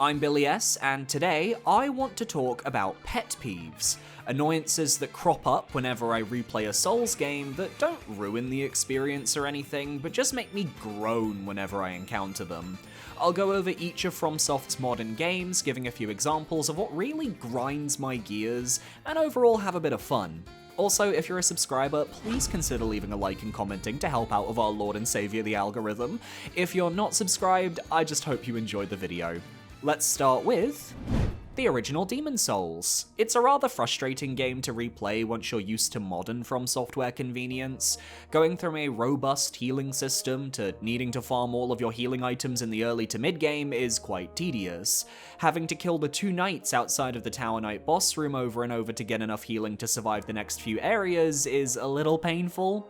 I'm Billy S, and today I want to talk about pet peeves, annoyances that crop up whenever I replay a Souls game that don't ruin the experience or anything, but just make me groan whenever I encounter them. I'll go over each of FromSoft's modern games, giving a few examples of what really grinds my gears, and overall have a bit of fun. Also, if you're a subscriber, please consider leaving a like and commenting to help out with our Lord and Savior the algorithm. If you're not subscribed, I just hope you enjoyed the video. Let's start with the original Demon's Souls. It's a rather frustrating game to replay once you're used to modern FromSoftware convenience. Going from a robust healing system to needing to farm all of your healing items in the early to mid game is quite tedious. Having to kill the two knights outside of the Tower Knight boss room over and over to get enough healing to survive the next few areas is a little painful.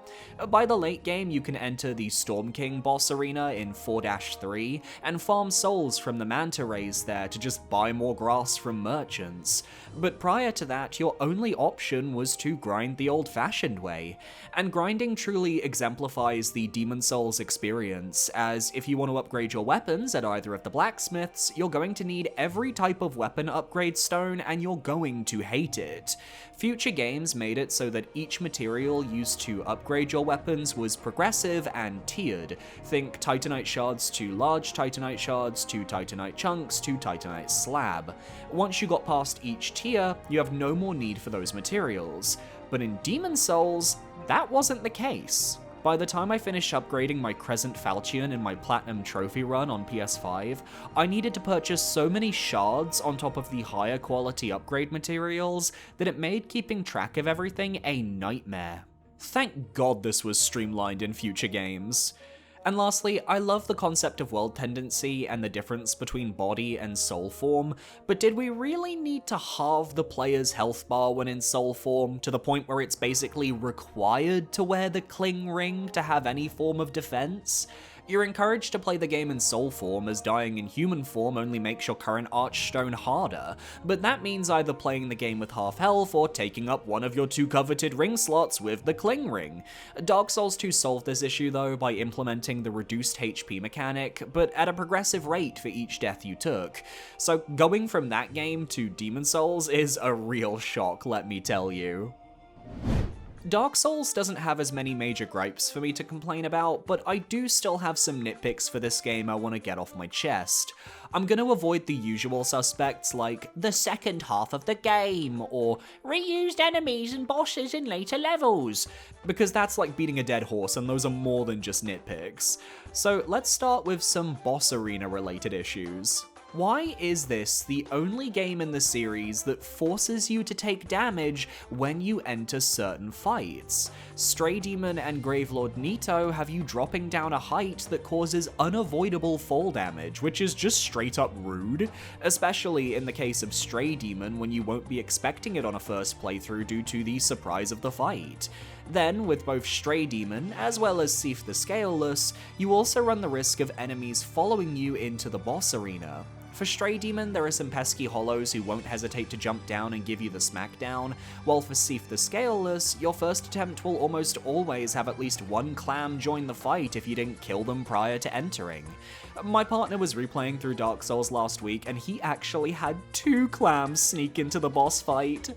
By the late game, you can enter the Storm King boss arena in 4-3 and farm souls from the manta rays there to just buy more grass from merchants, but prior to that your only option was to grind the old-fashioned way, and grinding truly exemplifies the Demon's Souls experience, as if you want to upgrade your weapons at either of the blacksmiths, you're going to need every type of weapon upgrade stone and you're going to hate it. Future games made it so that each material used to upgrade your weapons was progressive and tiered. Think Titanite shards to large Titanite shards to Titanite chunks to Titanite slab. Once you got past each tier, you have no more need for those materials. But in Demon's Souls, that wasn't the case. By the time I finished upgrading my Crescent Falchion in my Platinum Trophy run on PS5, I needed to purchase so many shards on top of the higher quality upgrade materials that it made keeping track of everything a nightmare. Thank God this was streamlined in future games. And lastly, I love the concept of world tendency and the difference between body and soul form, but did we really need to halve the player's health bar when in soul form, to the point where it's basically required to wear the cling ring to have any form of defense? You're encouraged to play the game in soul form, as dying in human form only makes your current archstone harder, but that means either playing the game with half health or taking up one of your two coveted ring slots with the cling ring. Dark Souls 2 solved this issue though by implementing the reduced HP mechanic, but at a progressive rate for each death you took. So going from that game to Demon's Souls is a real shock, let me tell you. Dark Souls doesn't have as many major gripes for me to complain about, but I do still have some nitpicks for this game I want to get off my chest. I'm going to avoid the usual suspects like the second half of the game, or reused enemies and bosses in later levels, because that's like beating a dead horse and those are more than just nitpicks. So let's start with some boss arena related issues. Why is this the only game in the series that forces you to take damage when you enter certain fights? Stray Demon and Gravelord Nito have you dropping down a height that causes unavoidable fall damage, which is just straight up rude, especially in the case of Stray Demon when you won't be expecting it on a first playthrough due to the surprise of the fight. Then, with both Stray Demon as well as Seif the Scaleless, you also run the risk of enemies following you into the boss arena. For Stray Demon, there are some pesky hollows who won't hesitate to jump down and give you the smackdown, while for Seif the Scaleless, your first attempt will almost always have at least one clam join the fight if you didn't kill them prior to entering. My partner was replaying through Dark Souls last week and he actually had 2 clams sneak into the boss fight.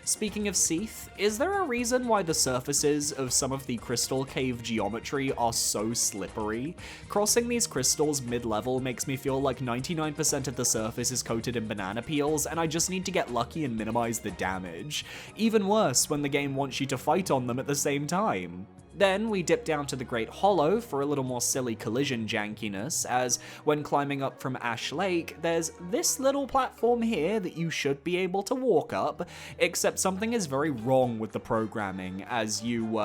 Speaking of Seif, is there a reason why the surfaces of some of the crystal cave geometry are so slippery? Crossing these crystals mid-level makes me feel like 99% of the surface is coated in banana peels and I just need to get lucky and minimize the damage. Even worse when the game wants you to fight on them at the same time. Then we dip down to the Great Hollow for a little more silly collision jankiness, as when climbing up from Ashe Lake, there's this little platform here that you should be able to walk up, except something is very wrong with the programming, as you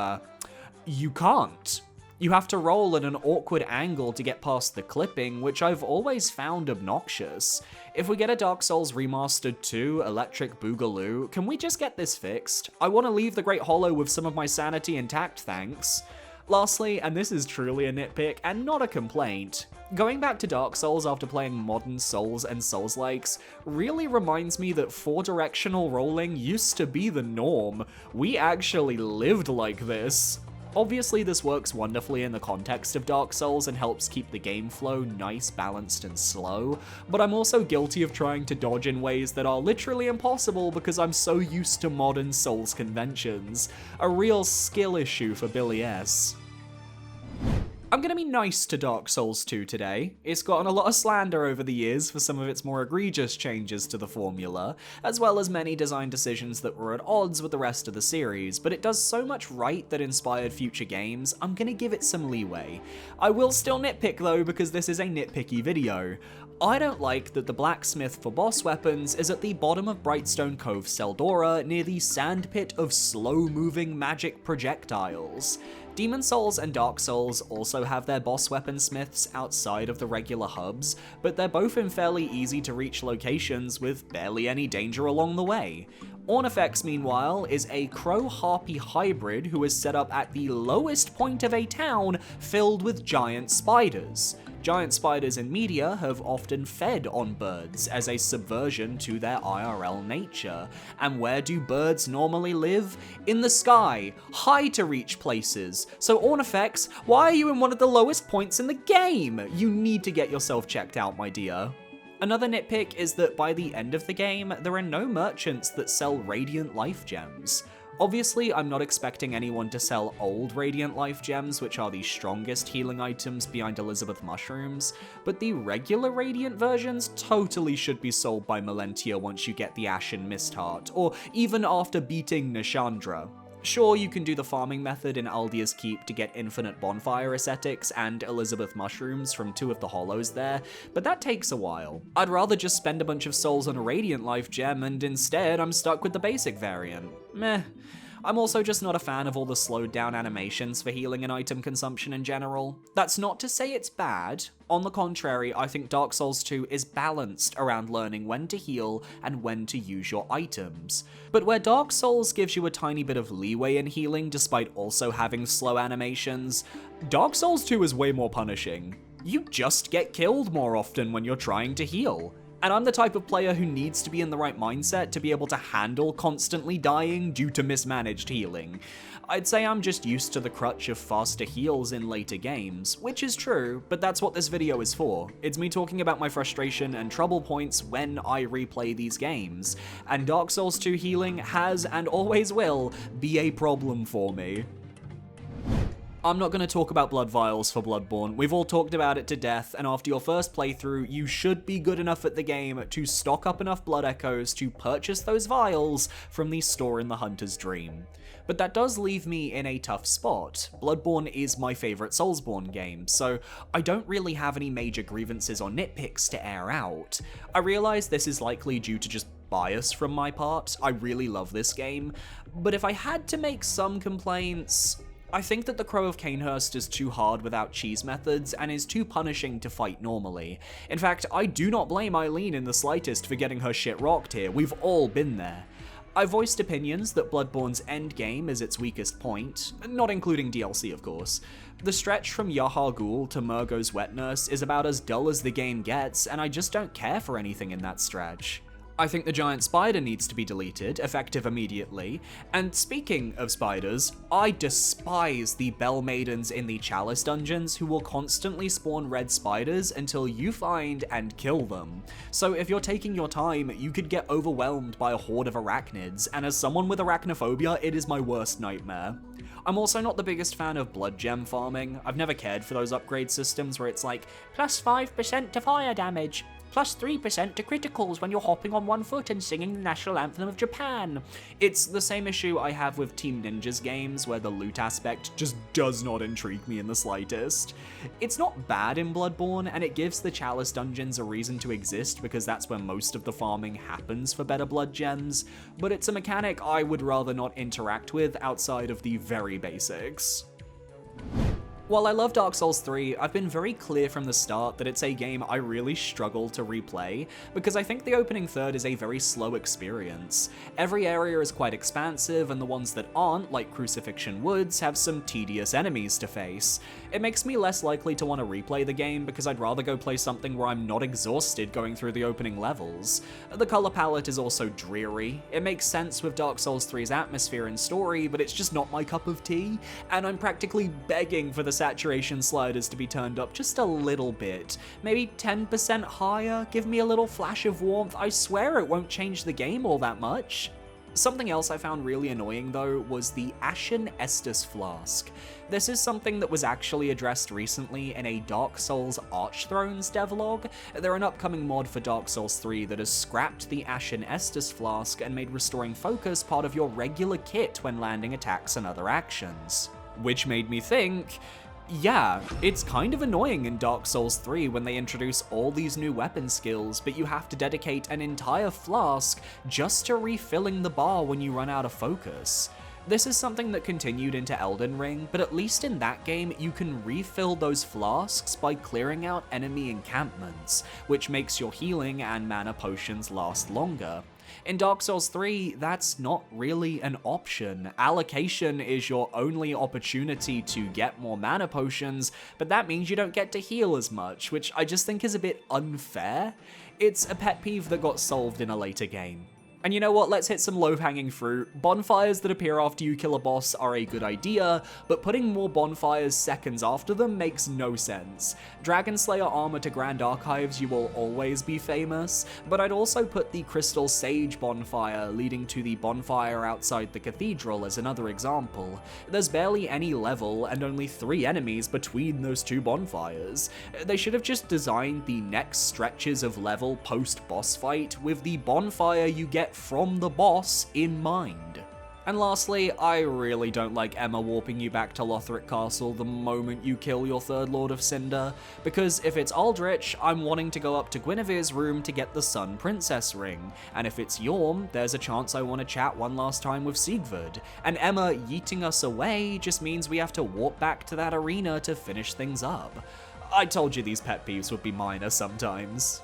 can't. You have to roll at an awkward angle to get past the clipping, which I've always found obnoxious. If we get a Dark Souls Remastered 2 Electric Boogaloo, can we just get this fixed? I want to leave the Great Hollow with some of my sanity intact, thanks. Lastly, and this is truly a nitpick and not a complaint, going back to Dark Souls after playing modern Souls and Souls-likes really reminds me that 4-directional rolling used to be the norm. We actually lived like this. Obviously, this works wonderfully in the context of Dark Souls and helps keep the game flow nice, balanced, and slow, but I'm also guilty of trying to dodge in ways that are literally impossible because I'm so used to modern Souls conventions. A real skill issue for Billy S. I'm gonna be nice to Dark Souls 2 today. It's gotten a lot of slander over the years for some of its more egregious changes to the formula, as well as many design decisions that were at odds with the rest of the series, but it does so much right that inspired future games, I'm gonna give it some leeway. I will still nitpick though, because this is a nitpicky video. I don't like that the blacksmith for boss weapons is at the bottom of Brightstone Cove Seldora near the sandpit of slow-moving magic projectiles. Demon Souls and Dark Souls also have their boss weapon smiths outside of the regular hubs, but they're both in fairly easy to reach locations with barely any danger along the way. Ornifex, meanwhile, is a crow-harpy hybrid who is set up at the lowest point of a town filled with giant spiders. Giant spiders in media have often fed on birds as a subversion to their IRL nature. And where do birds normally live? In the sky, high to reach places. So Ornifex, why are you in one of the lowest points in the game? You need to get yourself checked out, my dear. Another nitpick is that by the end of the game, there are no merchants that sell Radiant Life Gems. Obviously, I'm not expecting anyone to sell old Radiant Life Gems, which are the strongest healing items behind Elizabeth Mushrooms, but the regular Radiant versions totally should be sold by Melentia once you get the Ashen Mistheart, or even after beating Nishandra. Sure, you can do the farming method in Aldia's Keep to get infinite bonfire ascetics and Elizabeth mushrooms from 2 of the hollows there, but that takes a while. I'd rather just spend a bunch of souls on a Radiant Life Gem, and instead I'm stuck with the basic variant. Meh. I'm also just not a fan of all the slowed down animations for healing and item consumption in general. That's not to say it's bad. On the contrary, I think Dark Souls 2 is balanced around learning when to heal and when to use your items. But where Dark Souls gives you a tiny bit of leeway in healing despite also having slow animations, Dark Souls 2 is way more punishing. You just get killed more often when you're trying to heal. And I'm the type of player who needs to be in the right mindset to be able to handle constantly dying due to mismanaged healing. I'd say I'm just used to the crutch of faster heals in later games, which is true, but that's what this video is for. It's me talking about my frustration and trouble points when I replay these games, and Dark Souls 2 healing has and always will be a problem for me. I'm not going to talk about blood vials for Bloodborne. We've all talked about it to death, and after your first playthrough, you should be good enough at the game to stock up enough blood echoes to purchase those vials from the store in the Hunter's Dream. But that does leave me in a tough spot. Bloodborne is my favorite Soulsborne game, so I don't really have any major grievances or nitpicks to air out. I realize this is likely due to just bias from my part. I really love this game, but if I had to make some complaints, I think that the Crow of Canehurst is too hard without cheese methods and is too punishing to fight normally. In fact, I do not blame Eileen in the slightest for getting her shit rocked here. We've all been there. I voiced opinions that Bloodborne's endgame is its weakest point, not including DLC of course. The stretch from Yahar Ghul to Murgo's Wet Nurse is about as dull as the game gets, and I just don't care for anything in that stretch. I think the giant spider needs to be deleted, effective immediately, and speaking of spiders, I despise the Bell Maidens in the Chalice dungeons who will constantly spawn red spiders until you find and kill them. So if you're taking your time, you could get overwhelmed by a horde of arachnids, and as someone with arachnophobia, it is my worst nightmare. I'm also not the biggest fan of blood gem farming. I've never cared for those upgrade systems where it's like, plus 5% to fire damage, plus 3% to criticals when you're hopping on one foot and singing the national anthem of Japan. It's the same issue I have with Team Ninja's games, where the loot aspect just does not intrigue me in the slightest. It's not bad in Bloodborne, and it gives the Chalice dungeons a reason to exist because that's where most of the farming happens for better blood gems, but it's a mechanic I would rather not interact with outside of the very basics. While I love Dark Souls 3, I've been very clear from the start that it's a game I really struggle to replay, because I think the opening third is a very slow experience. Every area is quite expansive, and the ones that aren't, like Crucifixion Woods, have some tedious enemies to face. It makes me less likely to want to replay the game because I'd rather go play something where I'm not exhausted going through the opening levels. The color palette is also dreary. It makes sense with Dark Souls 3's atmosphere and story, but it's just not my cup of tea, and I'm practically begging for the saturation sliders to be turned up just a little bit. Maybe 10% higher, give me a little flash of warmth, I swear it won't change the game all that much. Something else I found really annoying though was the Ashen Estus Flask. This is something that was actually addressed recently in a Dark Souls Archthrones devlog. They're an upcoming mod for Dark Souls 3 that has scrapped the Ashen Estus Flask and made restoring focus part of your regular kit when landing attacks and other actions. Which made me think, yeah, it's kind of annoying in Dark Souls 3 when they introduce all these new weapon skills, but you have to dedicate an entire flask just to refilling the bar when you run out of focus. This is something that continued into Elden Ring, but at least in that game you can refill those flasks by clearing out enemy encampments, which makes your healing and mana potions last longer. In Dark Souls 3, that's not really an option. Allocation is your only opportunity to get more mana potions, but that means you don't get to heal as much, which I just think is a bit unfair. It's a pet peeve that got solved in a later game. And you know what, let's hit some low-hanging fruit. Bonfires that appear after you kill a boss are a good idea, but putting more bonfires seconds after them makes no sense. Dragon Slayer armor to Grand Archives, you will always be famous, but I'd also put the Crystal Sage bonfire leading to the bonfire outside the cathedral as another example. There's barely any level and only 3 enemies between those 2 bonfires. They should have just designed the next stretches of level post-boss fight with the bonfire you get from the boss in mind. And lastly, I really don't like Emma warping you back to Lothric Castle the moment you kill your third Lord of Cinder, because if it's Aldrich, I'm wanting to go up to Guinevere's room to get the Sun Princess ring, and if it's Yorm, there's a chance I want to chat one last time with Siegfried, and Emma yeeting us away just means we have to warp back to that arena to finish things up. I told you these pet peeves would be minor sometimes.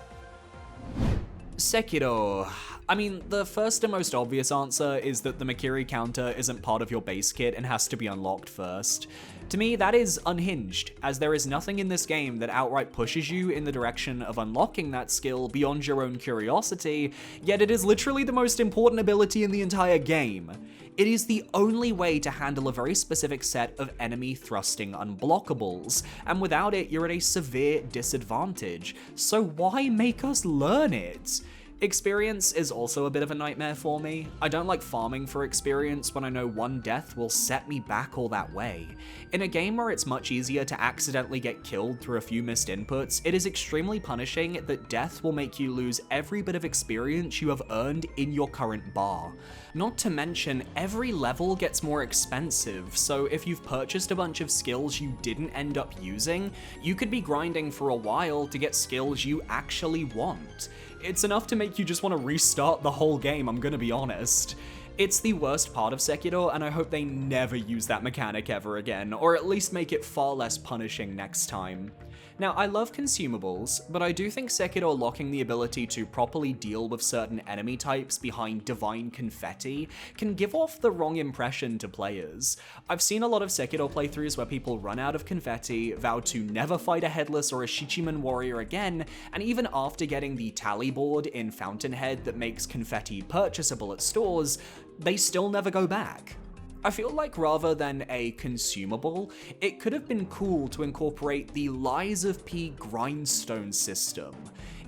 Sekiro. I mean, the first and most obvious answer is that the Makiri counter isn't part of your base kit and has to be unlocked first. To me, that is unhinged, as there is nothing in this game that outright pushes you in the direction of unlocking that skill beyond your own curiosity, yet it is literally the most important ability in the entire game. It is the only way to handle a very specific set of enemy thrusting unblockables, and without it, you're at a severe disadvantage, so why make us learn it? Experience is also a bit of a nightmare for me. I don't like farming for experience when I know one death will set me back all that way. In a game where it's much easier to accidentally get killed through a few missed inputs, it is extremely punishing that death will make you lose every bit of experience you have earned in your current bar. Not to mention, every level gets more expensive, so if you've purchased a bunch of skills you didn't end up using, you could be grinding for a while to get skills you actually want. It's enough to make you just want to restart the whole game, I'm gonna be honest. It's the worst part of Sekiro, and I hope they never use that mechanic ever again, or at least make it far less punishing next time. Now, I love consumables, but I do think Sekiro locking the ability to properly deal with certain enemy types behind divine confetti can give off the wrong impression to players. I've seen a lot of Sekiro playthroughs where people run out of confetti, vow to never fight a headless or a Shichiman warrior again, and even after getting the tally board in Fountainhead that makes confetti purchasable at stores, they still never go back. I feel like rather than a consumable, it could have been cool to incorporate the Lies of P grindstone system.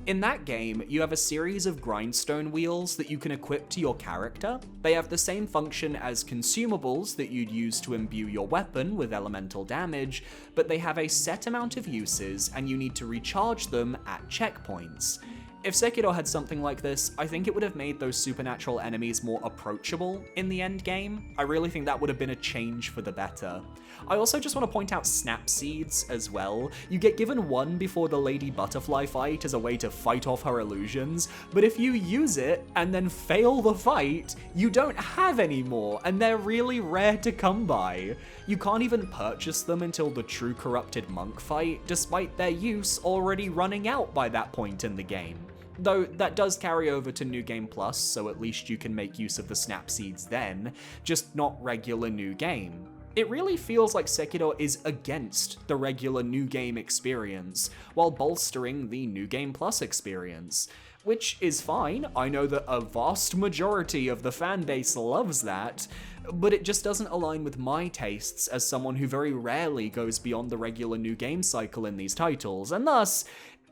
In that game, you have a series of grindstone wheels that you can equip to your character. They have the same function as consumables that you'd use to imbue your weapon with elemental damage, but they have a set amount of uses and you need to recharge them at checkpoints. If Sekiro had something like this, I think it would have made those supernatural enemies more approachable in the end game. I really think that would have been a change for the better. I also just want to point out snap seeds as well. You get given one before the Lady Butterfly fight as a way to fight off her illusions, but if you use it and then fail the fight, you don't have any more, and they're really rare to come by. You can't even purchase them until the True Corrupted Monk fight, despite their use already running out by that point in the game. Though that does carry over to New Game Plus, so at least you can make use of the snap seeds then, just not regular New Game. It really feels like Sekiro is against the regular New Game experience, while bolstering the New Game Plus experience. Which is fine, I know that a vast majority of the fanbase loves that, but it just doesn't align with my tastes as someone who very rarely goes beyond the regular New Game cycle in these titles, and thus,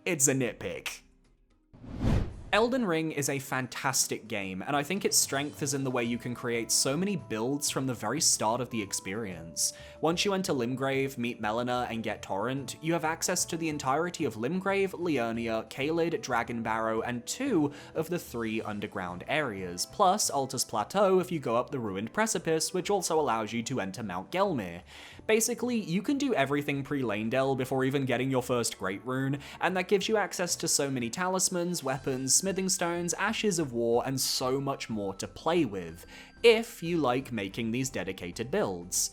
it's a nitpick. Elden Ring is a fantastic game, and I think its strength is in the way you can create so many builds from the very start of the experience. Once you enter Limgrave, meet Melina, and get Torrent, you have access to the entirety of Limgrave, Liurnia, Caelid, Dragonbarrow, and 2 of the 3 underground areas, plus Altus Plateau if you go up the Ruined Precipice, which also allows you to enter Mount Gelmir. Basically, you can do everything pre-Leyndell before even getting your first Great Rune, and that gives you access to so many talismans, weapons, smithing stones, ashes of war, and so much more to play with, if you like making these dedicated builds.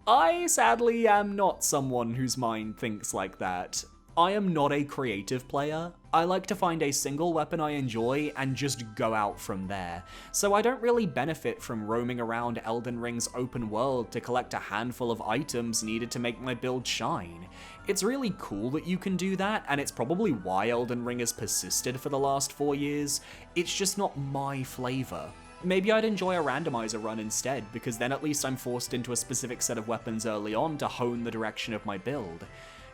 I sadly am not someone whose mind thinks like that. I am not a creative player. I like to find a single weapon I enjoy and just go out from there, so I don't really benefit from roaming around Elden Ring's open world to collect a handful of items needed to make my build shine. It's really cool that you can do that, and it's probably why Elden Ring has persisted for the last 4 years. It's just not my flavor. Maybe I'd enjoy a randomizer run instead, because then at least I'm forced into a specific set of weapons early on to hone the direction of my build.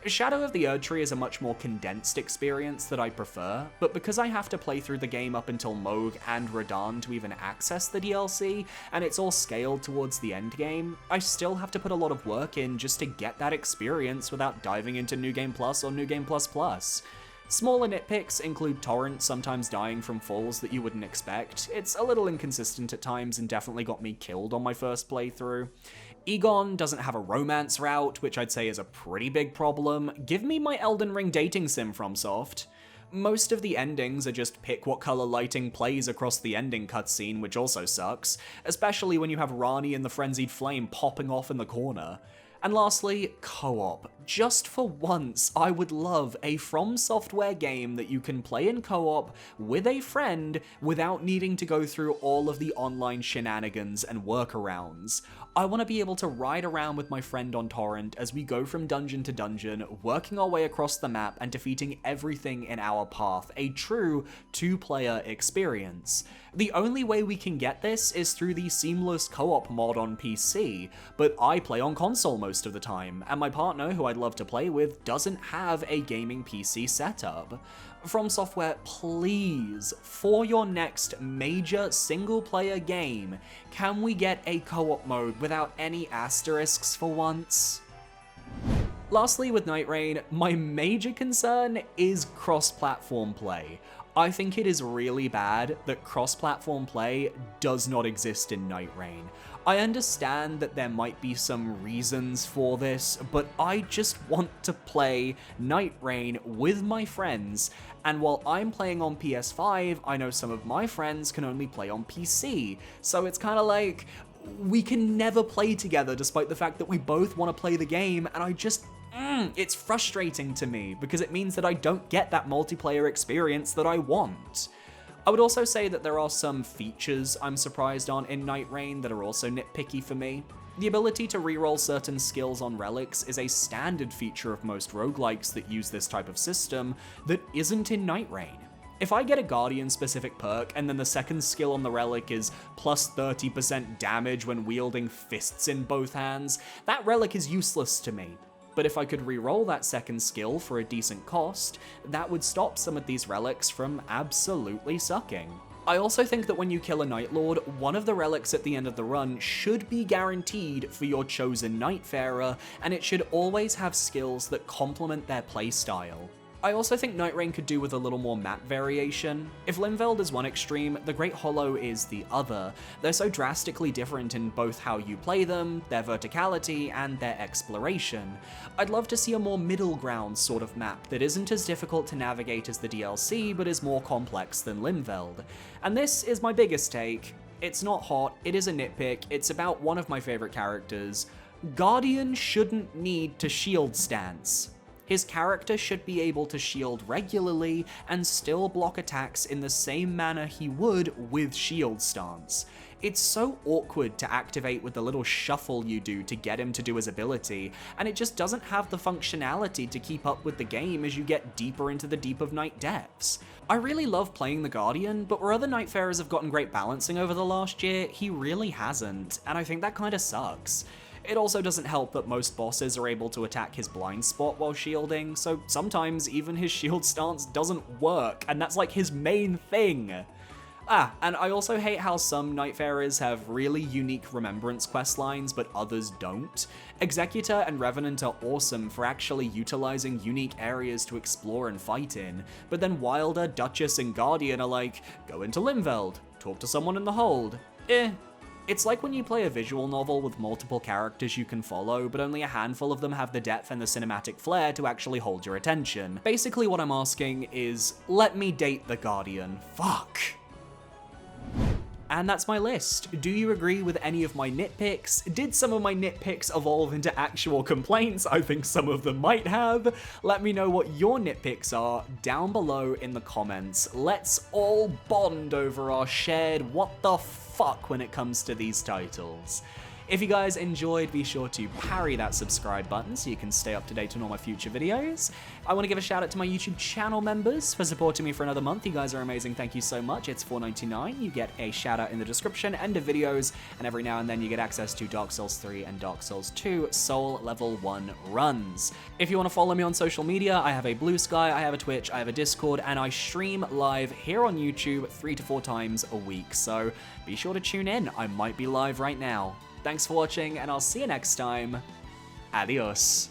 Shadow of the Erdtree is a much more condensed experience that I prefer, but because I have to play through the game up until Mohg and Radahn to even access the DLC, and it's all scaled towards the end game, I still have to put a lot of work in just to get that experience without diving into New Game Plus or New Game Plus Plus. Smaller nitpicks include Torrent sometimes dying from falls that you wouldn't expect. It's a little inconsistent at times and definitely got me killed on my first playthrough. Egon doesn't have a romance route, which I'd say is a pretty big problem. Give me my Elden Ring dating sim, FromSoft. Most of the endings are just pick what color lighting plays across the ending cutscene, which also sucks, especially when you have Rani and the Frenzied Flame popping off in the corner. And lastly, co-op. Just for once, I would love a FromSoftware game that you can play in co-op with a friend without needing to go through all of the online shenanigans and workarounds. I want to be able to ride around with my friend on Torrent as we go from dungeon to dungeon, working our way across the map and defeating everything in our path, a true two-player experience. The only way we can get this is through the seamless co-op mod on PC, but I play on console most of the time, and my partner, who I'd love to play with, doesn't have a gaming PC setup. FromSoftware, please, for your next major single-player game, can we get a co-op mode without any asterisks for once? Lastly, with Night Rain, my major concern is cross-platform play. I think it is really bad that cross-platform play does not exist in Night Rain. I understand that there might be some reasons for this, but I just want to play Night Rain with my friends, and while I'm playing on PS5, I know some of my friends can only play on PC, so it's kind of like, we can never play together despite the fact that we both want to play the game, and I just, it's frustrating to me, because it means that I don't get that multiplayer experience that I want. I would also say that there are some features I'm surprised on in Night Rain that are also nitpicky for me. The ability to reroll certain skills on relics is a standard feature of most roguelikes that use this type of system that isn't in Night Rain. If I get a Guardian-specific perk, and then the second skill on the relic is plus 30% damage when wielding fists in both hands, that relic is useless to me. But if I could reroll that second skill for a decent cost, that would stop some of these relics from absolutely sucking. I also think that when you kill a Night Lord, one of the relics at the end of the run should be guaranteed for your chosen Nightfarer, and it should always have skills that complement their playstyle. I also think Night Rain could do with a little more map variation. If Limveld is one extreme, the Great Hollow is the other. They're so drastically different in both how you play them, their verticality, and their exploration. I'd love to see a more middle ground sort of map that isn't as difficult to navigate as the DLC, but is more complex than Limveld. And this is my biggest take. It's not hot, it is a nitpick, it's about one of my favorite characters. Guardian shouldn't need to shield stance. His character should be able to shield regularly and still block attacks in the same manner he would with shield stance. It's so awkward to activate with the little shuffle you do to get him to do his ability, and it just doesn't have the functionality to keep up with the game as you get deeper into the Deep of Night depths. I really love playing the Guardian, but where other Nightfarers have gotten great balancing over the last year, he really hasn't, and I think that kinda sucks. It also doesn't help that most bosses are able to attack his blind spot while shielding, so sometimes even his shield stance doesn't work, and that's like his main thing. And I also hate how some Nightfarers have really unique remembrance questlines, but others don't. Executor and Revenant are awesome for actually utilizing unique areas to explore and fight in, but then Wilder, Duchess, and Guardian are like, go into Limveld, talk to someone in the hold. It's like when you play a visual novel with multiple characters you can follow, but only a handful of them have the depth and the cinematic flair to actually hold your attention. Basically what I'm asking is, let me date the Guardian. Fuck. And that's my list. Do you agree with any of my nitpicks? Did some of my nitpicks evolve into actual complaints? I think some of them might have. Let me know what your nitpicks are down below in the comments. Let's all bond over our shared what the fuck when it comes to these titles. If you guys enjoyed, be sure to parry that subscribe button so you can stay up to date on all my future videos. I want to give a shout out to my YouTube channel members for supporting me for another month. You guys are amazing, thank you so much. It's $4.99, you get a shout out in the description, end of videos, and every now and then you get access to Dark Souls 3 and Dark Souls 2 Soul Level 1 runs. If you want to follow me on social media, I have a Blue Sky, I have a Twitch, I have a Discord, and I stream live here on YouTube 3 to 4 times a week, so be sure to tune in, I might be live right now. Thanks for watching, and I'll see you next time. Adios.